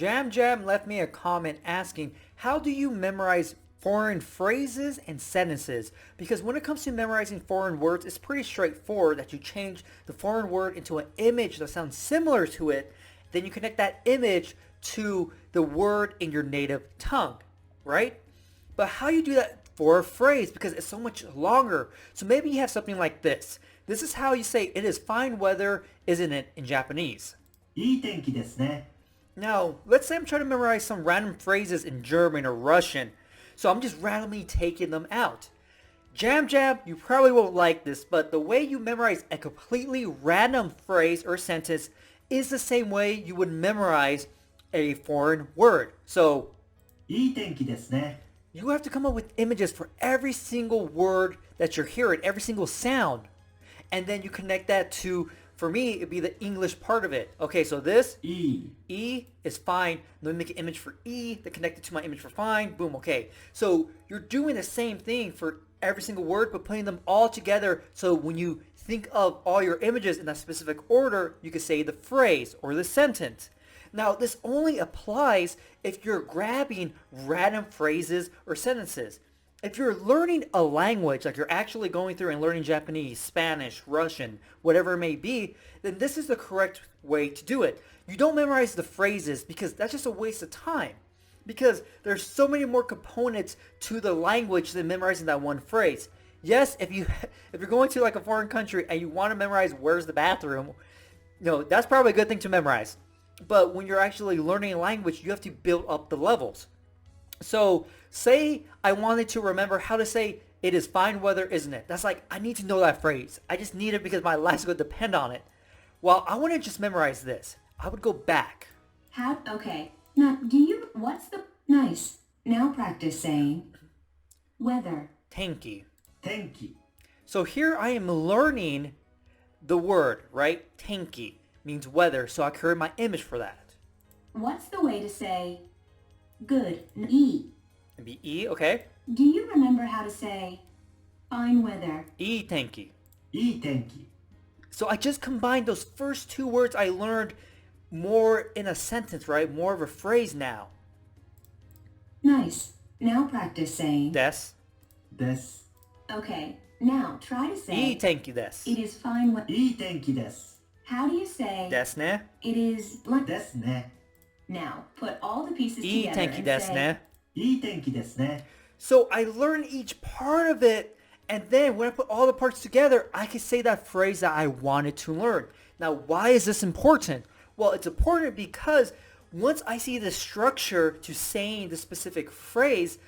Jam Jam left me a comment asking, how do you memorize foreign phrases and sentences? Because when it comes to memorizing foreign words, it's pretty straightforward that you change the foreign word into an image that sounds similar to it. Then you connect that image to the word in your native tongue, right? But how you do that for a phrase, because it's so much longer. So maybe you have something like this. This is how you say, it is fine weather, isn't it, in Japanese. いい天気ですね。 Now, let's say I'm trying to memorize some random phrases in German or Russian. So I'm just randomly taking them out. Jam Jam, you probably won't like this, but the way you memorize a completely random phrase or sentence is the same way you would memorize a foreign word. So, いい天気ですね。 you have to come up with images for every single word that you're hearing, every single sound. And then you connect that to, for me, it'd be the English part of it. Okay, so this, いい。 E is fine. Let me make an image for E that connected to my image for fine. Boom, okay. So you're doing the same thing for every single word, but putting them all together. So when you think of all your images in that specific order, you can say the phrase or the sentence. Now, this only applies if you're grabbing random phrases or sentences. If you're learning a language, like you're actually going through and learning Japanese, Spanish, Russian, whatever it may be, then this is the correct way to do it. You don't memorize the phrases because that's just a waste of time. Because there's so many more components to the language than memorizing that one phrase. Yes, if you're going to like a foreign country and you want to memorize where's the bathroom, that's probably a good thing to memorize. But when you're actually learning a language, you have to build up the levels. So say I wanted to remember how to say, it is fine weather, isn't it? That's like, I need to know that phrase. I just need it because my life's going to depend on it. Well, I want to just memorize this. I would go back. Okay. Now, nice. Now practice saying, weather. Tenki. 天気。 So here I am learning the word, right? Tenki means weather, so I create my image for that. What's the way to say, good? E. It'd be E, okay? Do you remember how to say, fine weather? E tenki. いい天気。 So I just combined those first two words I learned more in a sentence, right? More of a phrase now. Nice. Now practice saying, Des. です。 okay. Now try to say, E tenki desu. it is fine weather. いい天気です。 How do you say, Desu ne. it is like ですね。 Now, put all the pieces E together tenki and desu say, ne. いい天気ですね。 So I learn each part of it, and then when I put all the parts together, I can say that phrase that I wanted to learn. Now, why is this important? Well, it's important because once I see the structure to saying the specific phrase,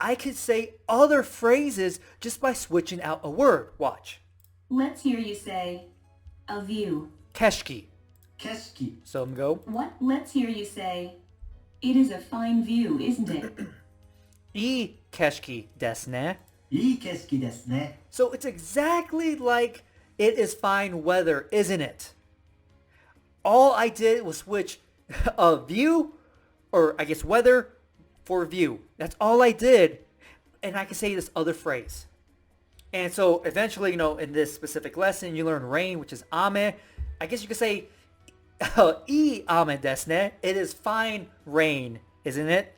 I could say other phrases just by switching out a word. Watch. let's hear you say, a view. Keshki. 景色。 So I'm go. Let's hear you say, it is a fine view, isn't it? I keshki desu ne. いい景色ですね。 So it's exactly like it is fine weather, isn't it? All I did was switch a view, or I guess weather, for view. That's all I did. And I can say this other phrase. And so eventually, in this specific lesson, you learn rain, which is ame. I guess you could say, I ame desu ne. It is fine rain, isn't it?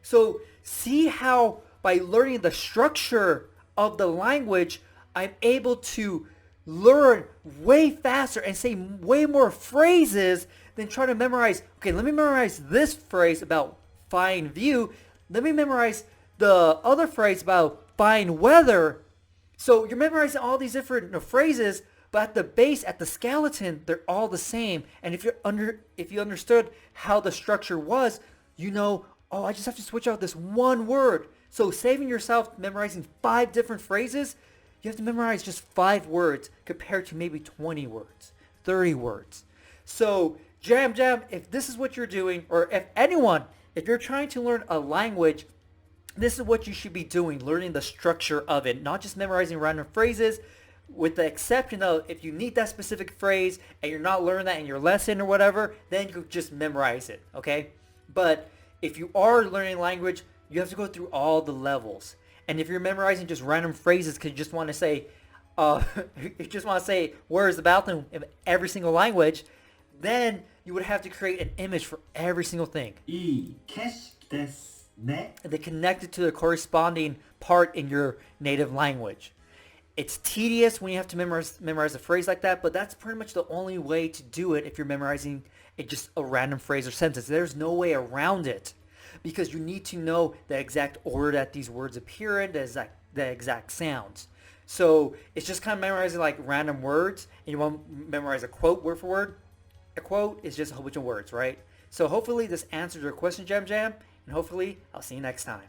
So see how by learning the structure of the language, I'm able to learn way faster and say way more phrases than trying to memorize, okay, let me memorize this phrase about fine view. Let me memorize the other phrase about fine weather. So you're memorizing all these different phrases, but at the base, at the skeleton, they're all the same. And if you understood how the structure was, I just have to switch out this one word. So saving yourself memorizing 5 different phrases, you have to memorize just 5 words compared to maybe 20 words, 30 words. So Jam Jam, if this is what you're doing, or if you're trying to learn a language, this is what you should be doing, learning the structure of it, not just memorizing random phrases, with the exception of if you need that specific phrase and you're not learning that in your lesson or whatever, then you just memorize it, okay? But if you are learning language, you have to go through all the levels. And if you're memorizing just random phrases because you just want to say, where is the bathroom in every single language, then you would have to create an image for every single thing. いい景色ですね. And they connect it to the corresponding part in your native language. It's tedious when you have to memorize a phrase like that, but that's pretty much the only way to do it if you're memorizing just a random phrase or sentence. There's no way around it because you need to know the exact order that these words appear in, the exact sounds. So it's just kind of memorizing like random words, and you won't memorize a quote word for word. A quote is just a whole bunch of words, right? So hopefully this answers your question, Jam Jam, and hopefully I'll see you next time.